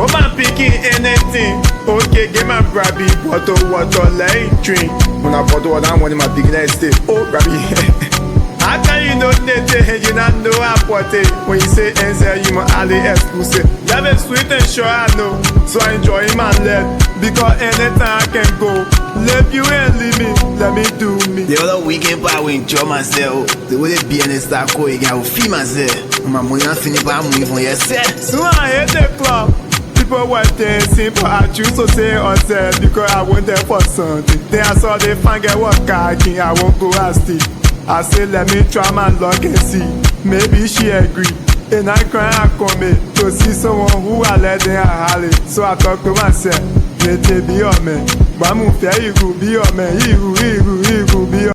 Oh man picking anything. Okay, get my grabby bottle water like drink. When I bottle water, I'm one in my big next day. Oh grabby. How can you know that you not know I put it? When you say answer, you must alley excuse. Love is sweet and sure I know. So I enjoy my life. Because anytime I can go. Leave you and leave me, let me do me. The other weekend I will enjoy myself. The way they be in the star co, I will feel myself. My money not finished, but I'm moving for yourself. So I hit the club. People were dancing, but I choose to say unsaid because I went there for something. Then I saw the fan get what kayaking, I won't go ask it. I said let me try my luck and see. Maybe she agree. And I cry I come to see someone who I let them holler. So I talk to myself, let it be your man. But I'm fair, you could be your man, you could be your